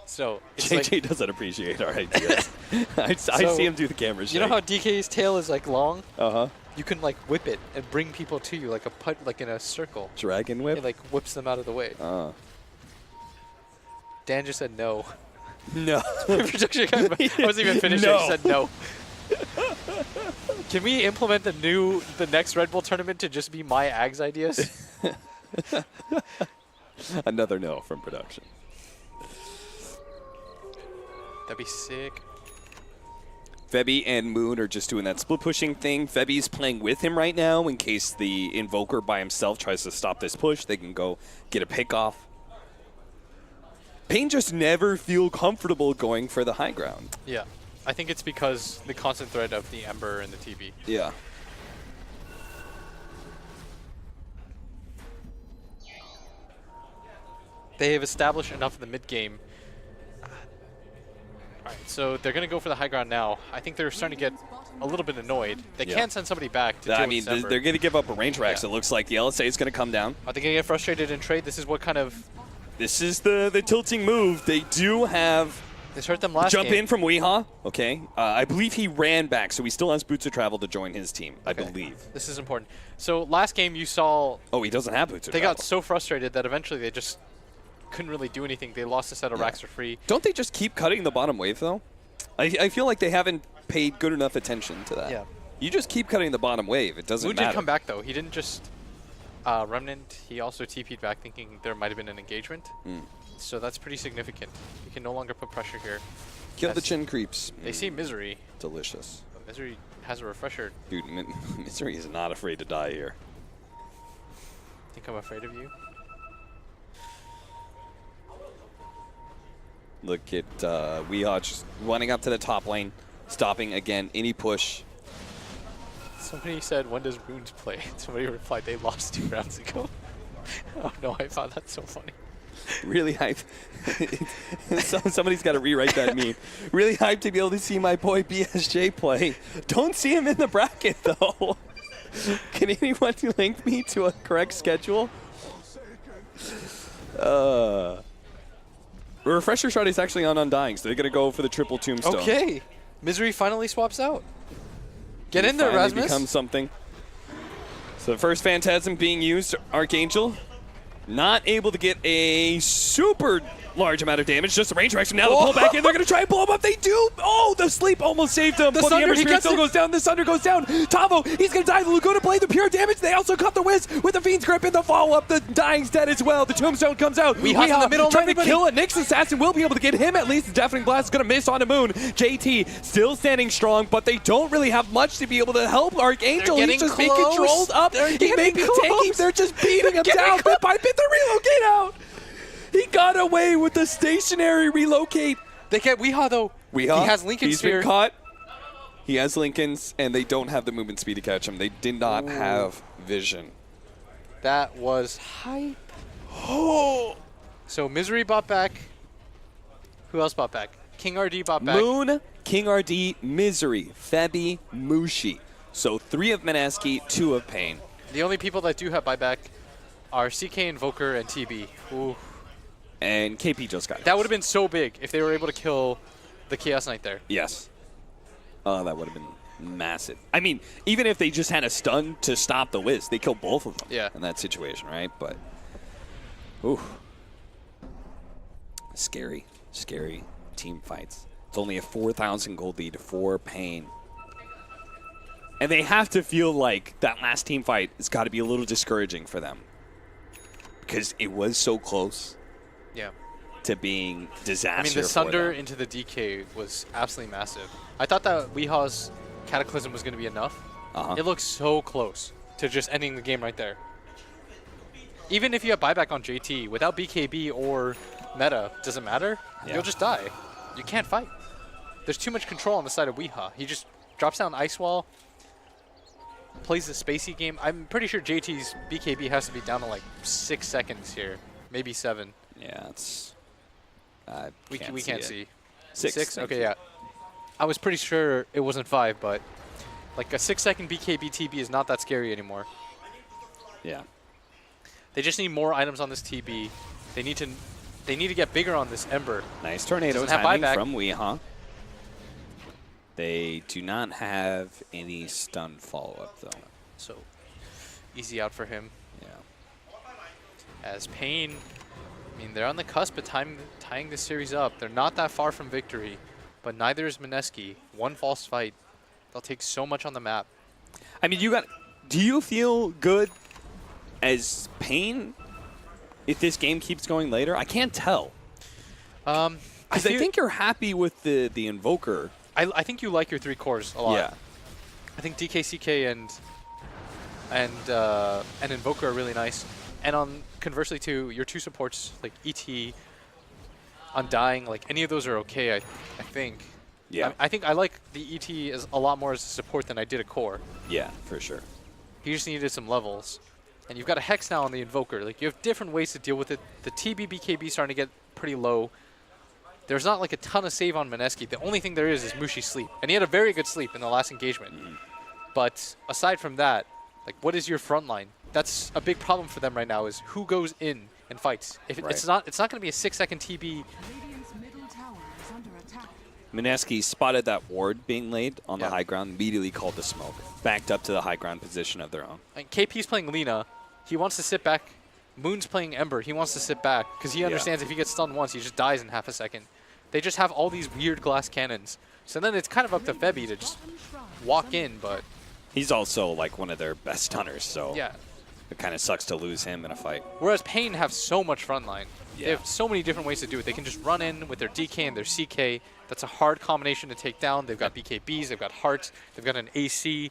So it's JJ like, doesn't appreciate our ideas. I see him do the camera shake. you know how DK's tail is like long? Uh-huh. You can like whip it and bring people to you like a putt, like in a circle. Dragon whip? It like whips them out of the way. Dan just said no. No. Production guy, I wasn't even finished. No. I just said no. Can we implement the next Red Bull tournament to just be my Ags ideas? Another no from production. That'd be sick. Febby and Moon are just doing that split pushing thing. Febby's playing with him right now in case the Invoker by himself tries to stop this push. They can go get a pick off. Pain just never feel comfortable going for the high ground. Yeah. I think it's because the constant threat of the Ember and the TB. Yeah. They have established enough in the mid game. Alright, so they're going to go for the high ground now. I think they're starting to get a little bit annoyed. They can't send somebody back to deal with this Ember. They're going to give up a range rack, so Yeah. it looks like the LSA is going to come down. Are they going to get frustrated and trade? This is what kind of... This is the tilting move. They do have... This hurt them last Jump game. in from Weehaw. Okay. I believe he ran back, so he still has boots of travel to join his team, I believe. This is important. So last game you saw... Oh, he doesn't have boots of They travel. got so frustrated that eventually they just couldn't really do anything. They lost a set of racks for free. Don't they just keep cutting the bottom wave, though? I feel like they haven't paid good enough attention to that. Yeah. You just keep cutting the bottom wave. It doesn't Moon matter. did come back, though. He didn't just... Remnant, he also TP'd back thinking there might have been an engagement. So that's pretty significant. You can no longer put pressure here. Kill the chin creeps. They see Misery. Delicious. But Misery has a refresher. Dude, Misery is not afraid to die here. Think I'm afraid of you? Look at Weehaw just running up to the top lane, stopping again any push. Somebody said, when does Runes play? Somebody replied, they lost 2 rounds ago. Oh no, I found that so funny. Really hyped. Somebody's got to rewrite that meme. Really hyped to be able to see my boy BSJ play. Don't see him in the bracket, though. Can anyone link me to a correct schedule? Refresher shot is actually on Undying, so they're going to go for the triple tombstone. Okay. Misery finally swaps out. Get in there, finally Rasmus. becomes something. So the first Phantasm being used, Archangel, not able to get a super large amount of damage, just a range reaction. Now they'll pull back in, they're going to try and blow him up. They do! Oh, the sleep almost saved him. The But the Sunder, Ember he Spirit gets still it. goes down. The Sunder goes down. Tavo, he's going to die. The Laguna play the pure damage. They also cut the Wiz with the Fiend's Grip and the follow-up. The Dying's dead as well. The Tombstone comes out. Weeha's in the middle of trying to everybody. kill a Nyx Assassin. Will be able to get him at least. The Deafening Blast is going to miss on the Moon. JT still standing strong, but they don't really have much to be able to help Archangel. They're He's getting just being close. controlled up. They're He getting may be tanking. close. They're just beating him Getting down close. bit by bit. The relocate out. He got away with the stationary relocate. They get Weehaw, though. Weehaw, He has Lincoln He's Sphere. been caught. He has Lincoln's, and they don't have the movement speed to catch him. They did not have vision. That was hype. Oh. So Misery bought back. Who else bought back? King RD bought back. Moon, King RD, Misery, Febi, Mushi. So 3 of Mineski, 2 of Pain. The only people that do have buyback are CK Invoker and TB. Ooh. And KP just got That would have been so big if they were able to kill the Chaos Knight there. Yes. Oh, that would have been massive. I mean, even if they just had a stun to stop the Wiz, they killed both of them in that situation, right? But, ooh. Scary, scary team fights. It's only a 4,000 gold lead for Pain. And they have to feel like that last team fight has got to be a little discouraging for them. Because it was so close Yeah. to being disaster. I mean, the for Sunder them. into the DK was absolutely massive. I thought that Weehaw's Cataclysm was going to be enough. It looks so close to just ending the game right there. Even if you have buyback on JT, without BKB or meta, doesn't matter. Yeah. You'll just die. You can't fight. There's too much control on the side of Weehaw. He just drops down Ice Wall, plays the spacey game. I'm pretty sure JT's BKB has to be down to like 6 seconds here, maybe 7. Yeah, it's... We can't see. 6. 6? Thank Okay, you. yeah. I was pretty sure it wasn't 5, but like a 6-second BKB TB is not that scary anymore. Yeah. They just need more items on this TB. They need to get bigger on this Ember. Nice tornado Doesn't have timing buyback. from Weehaw. They do not have any stun follow-up, though. So easy out for him. Yeah. As Pain, I mean, they're on the cusp of tying this series up. They're not that far from victory, but neither is Mineski. One false fight, they'll take so much on the map. I mean, do you feel good as Pain if this game keeps going later? I can't tell. Because I think you're happy with the Invoker. I think you like your 3 cores a lot. Yeah. I think DKCK and Invoker are really nice. And on conversely too, your 2 supports like ET, Undying, like any of those are okay. I think. Yeah. I think I like the ET as a lot more as a support than I did a core. Yeah, for sure. He just needed some levels. And you've got a Hex now on the Invoker. Like, you have different ways to deal with it. The TB BKB is starting to get pretty low. There's not like a ton of save on Mineski. The only thing there is Mushi sleep. And he had a very good sleep in the last engagement. But aside from that, like, what is your front line? That's a big problem for them right now, is who goes in and fights. If it's not going to be a 6-second TB. Radiant's middle tower is under attack. Mineski spotted that ward being laid on the Yeah. high ground, immediately called the smoke, backed up to the high ground position of their own. And KP's playing Lina. He wants to sit back. Moon's playing Ember. He wants to sit back because he understands if he gets stunned once, he just dies in half a second. They just have all these weird glass cannons. So then it's kind of up to Febi to just walk in, but He's also like one of their best stunners, so yeah. it kind of sucks to lose him in a fight. Whereas Pain have so much frontline. They Yeah. have so many different ways to do it. They can just run in with their DK and their CK. That's a hard combination to take down. They've got BKBs, they've got Hearts, they've got an AC.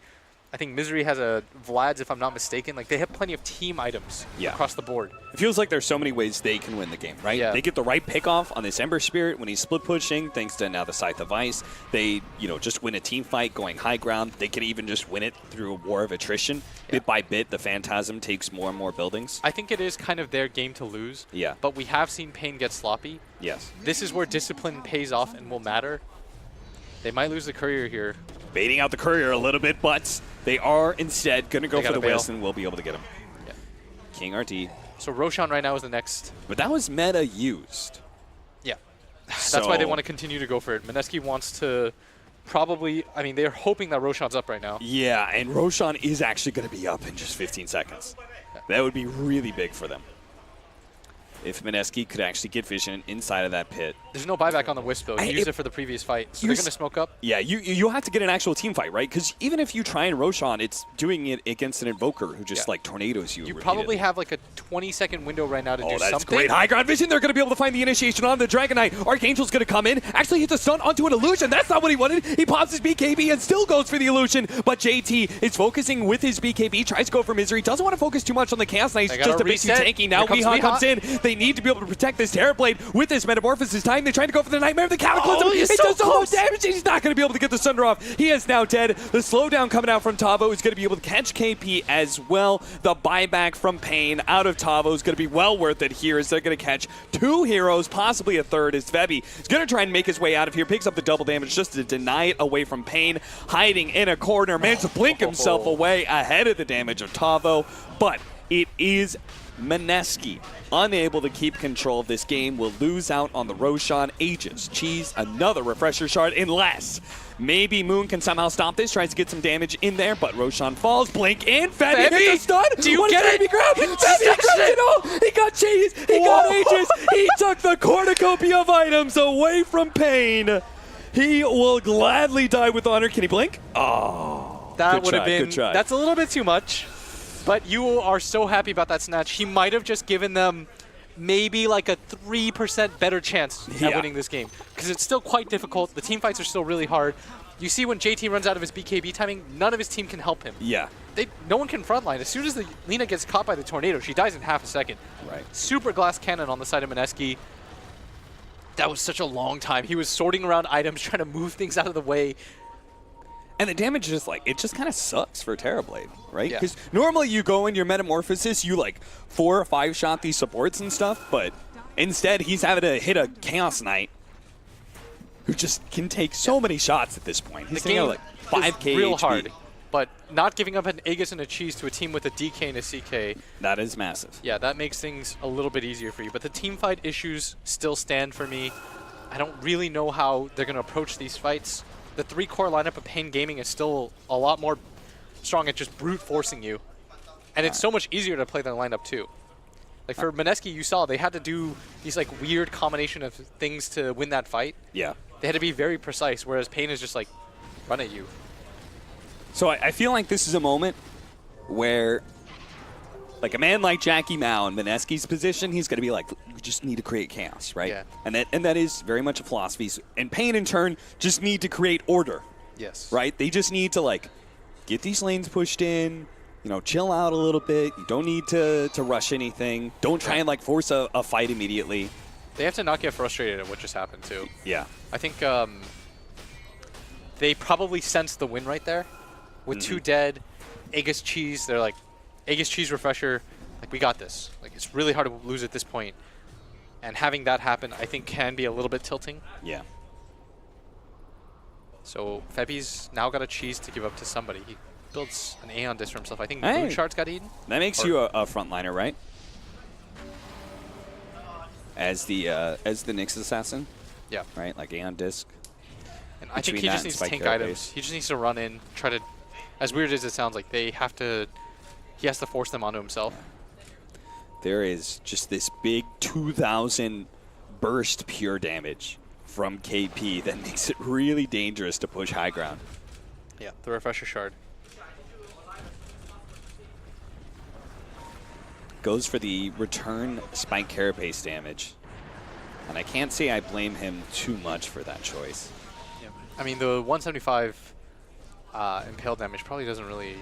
I think Misery has a Vlad's, if I'm not mistaken. Like, they have plenty of team items across the board. It feels like there's so many ways they can win the game, right? Yeah. They get the right pick-off on this Ember Spirit when he's split pushing, thanks to now the Scythe of Ice. They, just win a team fight going high ground. They can even just win it through a war of attrition. Bit by bit, the Phantasm takes more and more buildings. I think it is kind of their game to lose. Yeah. But we have seen Pain get sloppy. Yes. This is where discipline pays off and will matter. They might lose the Courier here. Baiting out the Courier a little bit, but they are instead going to go They for got the a bail. West, and we'll be able to get him. Yeah. King RT. So Roshan right now is the next. But that was meta used. Yeah. That's why they want to continue to go for it. Mineski wants to probably, I mean, they're hoping that Roshan's up right now. Yeah, and Roshan is actually going to be up in just 15 seconds. That would be really big for them. If Mineski could actually get vision inside of that pit. There's no buyback on the Wisp, though. He used it for the previous fight. So they're going to smoke up. Yeah, you have to get an actual team fight, right? Because even if you try and Roshan, it's doing it against an Invoker who just like tornadoes you. You probably have like a 20-second window right now to do that's something. Great high ground vision. They're going to be able to find the initiation on the Dragon Knight. Archangel's going to come in. Actually hits a stun onto an illusion. That's not what he wanted. He pops his BKB and still goes for the illusion. But JT is focusing with his BKB. Tries to go for Misery. Doesn't want to focus too much on the Chaos Knight. Just a bit too tanky. Now Weehaw comes in. They need to be able to protect this Terrorblade with this Metamorphosis time. They're trying to go for the Nightmare of the Cataclysm. It does so much damage. He's not going to be able to get the Sunder off. He is now dead. The slowdown coming out from Tavo is going to be able to catch KP as well. The buyback from Pain out of Tavo is going to be well worth it here as they're going to catch 2 heroes, possibly a third, as Febby is going to try and make his way out of here. Picks up the double damage just to deny it away from Pain. Hiding in a corner. Managed to blink himself away ahead of the damage of Tavo. But it is Mineski, unable to keep control of this game, will lose out on the Roshan. Aegis, Cheese, another refresher shard, unless maybe Moon can somehow stop this, tries to get some damage in there, but Roshan falls, blink in, Febby hits the stun! Do you get it? He got Cheese, he got Aegis, he took the cornucopia of items away from Pain. He will gladly die with honor. Can he blink? Oh, that would have been, good try. That's a little bit too much. But you are so happy about that snatch. He might have just given them maybe like a 3% better chance at winning this game. Because it's still quite difficult. The team fights are still really hard. You see when JT runs out of his BKB timing, none of his team can help him. Yeah. No one can frontline. As soon as Lina gets caught by the tornado, she dies in half a second. Right. Super glass cannon on the side of Mineski. That was such a long time. He was sorting around items, trying to move things out of the way. And the damage is like, it just kind of sucks for Terrorblade, right? Yeah. Because normally you go in your Metamorphosis, you like 4 or 5 shot these supports and stuff, but instead he's having to hit a Chaos Knight who just can take so many shots at this point. He's taking like 5k real HP. hard, but not giving up an Aegis and a Cheese to a team with a DK and a CK. That is massive. Yeah, that makes things a little bit easier for you. But the team fight issues still stand for me. I don't really know how they're going to approach these fights. The 3-core lineup of Pain Gaming is still a lot more strong at just brute forcing you. And it's so much easier to play than lineup 2. Like for Mineski, you saw they had to do these like weird combination of things to win that fight. Yeah. They had to be very precise, whereas Pain is just like, run at you. So I feel like this is a moment where like a man like Jackie Mao in Mineski's position, he's going to be like, we just need to create chaos, right? Yeah. And that is very much a philosophy. And Pain, in turn, just need to create order, Yes. right? They just need to, like, get these lanes pushed in, you know, chill out a little bit. You don't need to rush anything. Don't try and, like, force a fight immediately. They have to not get frustrated at what just happened, too. Yeah. I think they probably sensed the win right there. With 2 dead, Aegis Cheese, they're like, Aegis Cheese refresher, like, we got this. Like, it's really hard to lose at this point. And having that happen, I think, can be a little bit tilting. Yeah. So Febby's now got a Cheese to give up to somebody. He builds an Aeon Disc for himself. I think Hey. Moon Shard's got eaten. That makes you a frontliner, right? As the Nyx assassin, Yeah. right? Like Aeon Disc. And I think Between he that just and needs to Spike tank Arrow items. base. He just needs to run in, try to, as weird as it sounds like, he has to force them onto himself. There is just this big 2,000 burst pure damage from KP that makes it really dangerous to push high ground. Yeah, the Refresher Shard. Goes for the return Spike Carapace damage. And I can't say I blame him too much for that choice. Yeah. I mean, the 175 impale damage probably doesn't really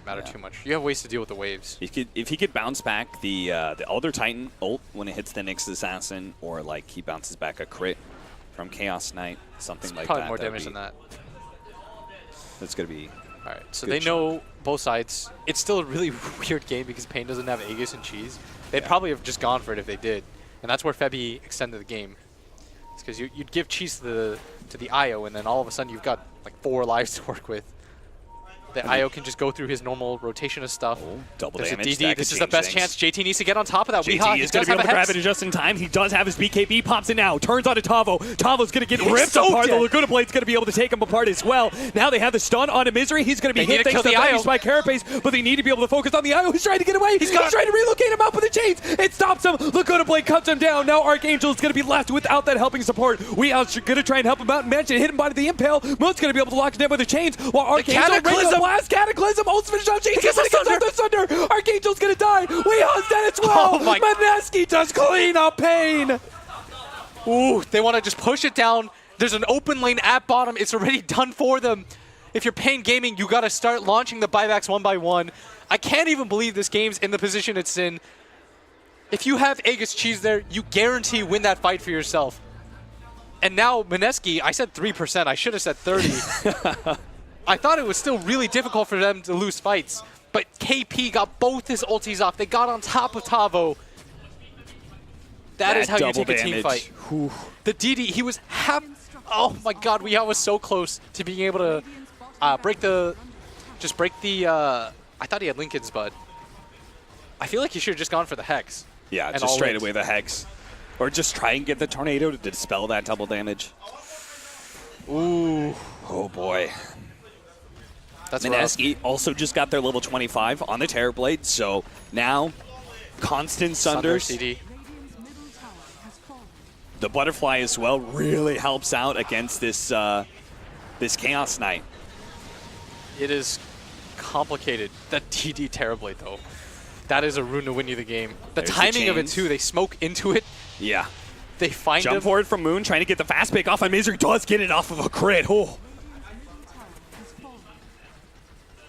matter too much. You have ways to deal with the waves. If he could bounce back the Elder Titan ult when it hits the Nyx Assassin, or like he bounces back a crit from Chaos Knight, something It's like probably that. more damage than that. That's going to be... All right, so good they know both sides. It's still a really weird game because Pain doesn't have Aegis and Cheese. They'd probably have just gone for it if they did. And that's where Febby extended the game. It's because you'd give Cheese to the IO, and then all of a sudden you've got like 4 lives to work with. The IO can just go through his normal rotation of stuff. Oh, double There's damage. a DD. That This could is the change best things. chance. JT needs to get on top of that. JT Weehaw is going does to be have able a to grab hex. it just in time. He does have his BKB, pops it now, turns onto Tavo. Tavo's going to get ripped so apart. dead. The Laguna Blade's going to be able to take him apart as well. Now they have the stun onto Misery. He's going to be They need hit to thanks to kill the the IO. use by Carapace, but they need to be able to focus on the IO. He's trying to get away. He's trying to relocate him out with the chains. It stops him. Laguna Blade cuts him down. Now Archangel is going to be left without that helping support. Weeha's going to try and help him out and manage to hit him by the impale. Moon's going to be able to lock him down with the chains while Archangel brings the Cataclysm. blast. Cataclysm. Almost finished on chains. gets the The Thunder. Archangel's going to die. Weeha's dead as well. Oh my- Mineski does clean up Pain. Ooh, they want to just push it down. There's an open lane at bottom. It's already done for them. If you're Pain Gaming, you got to start launching the buybacks one by one. I can't even believe this game's in the position it's in. If you have Aegis Cheese there, you guarantee win that fight for yourself. And now Mineski, I said 3%. I should have said 30. I thought it was still really difficult for them to lose fights. But KP got both his ultis off. They got on top of Tavo. That is how you take a team fight. Whew. The DD, he was oh my god, Weehaw was so close to being able to break the, I thought he had Lincoln's, but I feel like he should have just gone for the Hex. Yeah, and just all straight in. away the Hex. Or just try and get the Tornado to dispel that double damage. Ooh, Oh boy. that's rough. Mineski also just got their level 25 on the Terror Blade, so now constant Sunder Sunders. CD. Radiant's middle tower has fallen. The Butterfly as well really helps out against this this Chaos Knight. It is complicated. That DD Terrorblade, though. That is a rune to win you the game. The There's the timing of it, chains. too. They smoke into it. Yeah. They find Jump him. forward from Moon, trying to get the fast pick off on Misery. Does get it off of a crit. Oh. Tower has fallen.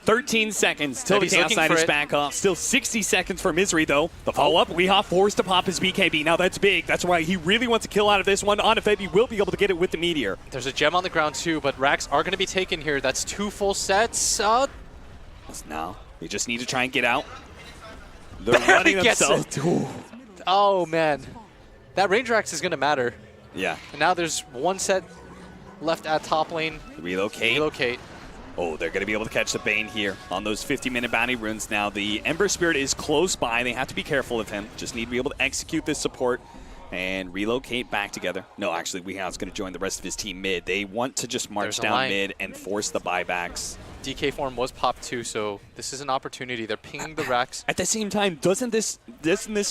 13 seconds till the He's Chaos looking Knight for is it. back up. Still 60 seconds for Misery, though. The follow-up, Weehaw forced to pop his BKB. Now that's big. That's why he really wants to kill out of this one. On Feb, he will be able to get it with the Meteor. There's a gem on the ground, too, but racks are going to be taken here. That's 2 full sets. Now, they just need to try and get out. They're running gets themselves. Ooh. Oh, man. That range racks is going to matter. Yeah. And now there's 1 set left at top lane. Relocate. Relocate. Oh, they're going to be able to catch the Bane here on those 50-minute bounty runes. Now, the Ember Spirit is close by. They have to be careful of him. Just need to be able to execute this support and relocate back together. No, actually, Weeha's going to join the rest of his team mid. They want to just march There's a down line. mid and force the buybacks. DK form was popped, too, so this is an opportunity. They're pinging the racks. At the same time, doesn't this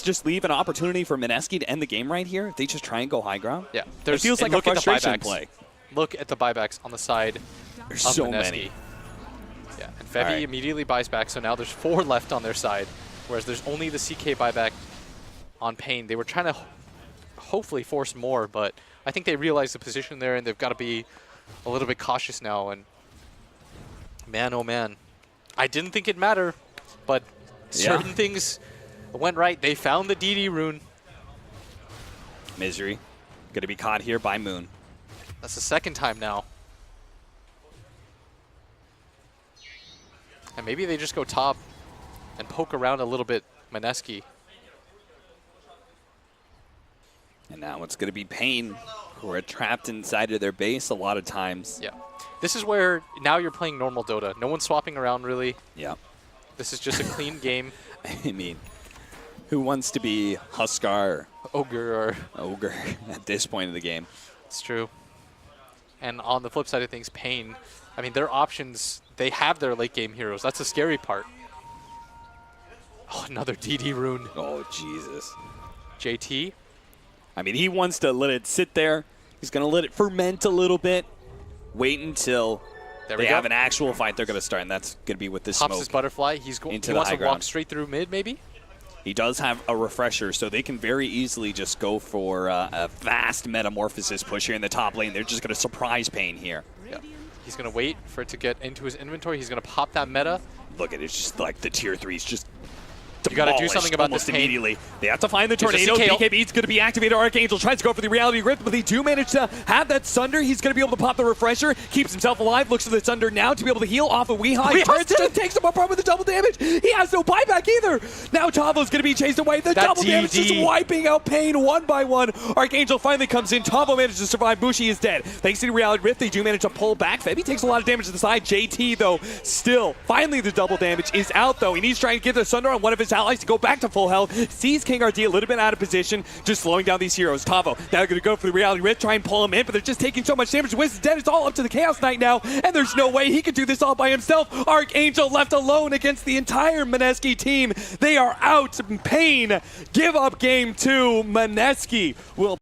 just leave an opportunity for Mineski to end the game right here if they just try and go high ground? Yeah. It feels like a look at the frustration buybacks. play. Look at the buybacks on the side There's of so Mineski. many. Yeah, and Febby right. immediately buys back, so now there's 4 left on their side, whereas there's only the CK buyback on Pain. They were trying to hopefully force more, but I think they realize the position there, and they've got to be a little bit cautious now. And man, oh man, I didn't think it'd matter, but certain things went right. They found the DD rune. Misery going to be caught here by Moon. That's the 2nd time now. And maybe they just go top and poke around a little bit Mineski. And now it's going to be Pain, who are trapped inside of their base a lot of times. Yeah. This is where now you're playing normal Dota. No one's swapping around really. Yeah. This is just a clean game. I mean, who wants to be Huskar Ogre or or Ogre at this point of the game? it's true. And on the flip side of things, Pain, I mean, their options, they have their late game heroes. That's the scary part. Oh, another DD rune. Oh, Jesus. JT. I mean, he wants to let it sit there. He's going to let it ferment a little bit. Wait until There we they go. have an actual fight they're going to start, and that's going to be with this Pops smoke. his butterfly. He into the wants high to walk ground. straight through mid, maybe? He does have a refresher, so they can very easily just go for a fast metamorphosis push here in the top lane. They're just going to surprise Pain here. Yeah. He's going to wait for it to get into his inventory. He's going to pop that meta. Look at it, it's just like the tier 3s just You gotta do demolished something about almost this pain. immediately. They have to find the Here's a tornado. CKO. BKB's going to be activated. Archangel tries to go for the Reality Rift, but they do manage to have that Sunder. He's going to be able to pop the refresher, keeps himself alive, looks for the Sunder now to be able to heal off of Weehaw. He turns it and takes him apart with the double damage. He has no buyback either. Now Tavo's going to be chased away. The double damage just wiping out Pain one by one. Archangel finally comes in. Tavo manages to survive. Bushi is dead. Thanks to the Reality Rift, they do manage to pull back. Febby takes a lot of damage to the side. JT, though, still. Finally, the double damage is out, though. He needs to try and get the Sunder on one of his allies to go back to full health. Sees King RD a little bit out of position, just slowing down these heroes. Tavo now going to go for the Reality Rift, try and pull him in, but they're just taking so much damage. Wiz is dead. It's all up to the Chaos Knight now, and there's no way he could do this all by himself. Archangel left alone against the entire Mineski team. They are out. Pain give up game 2. Mineski will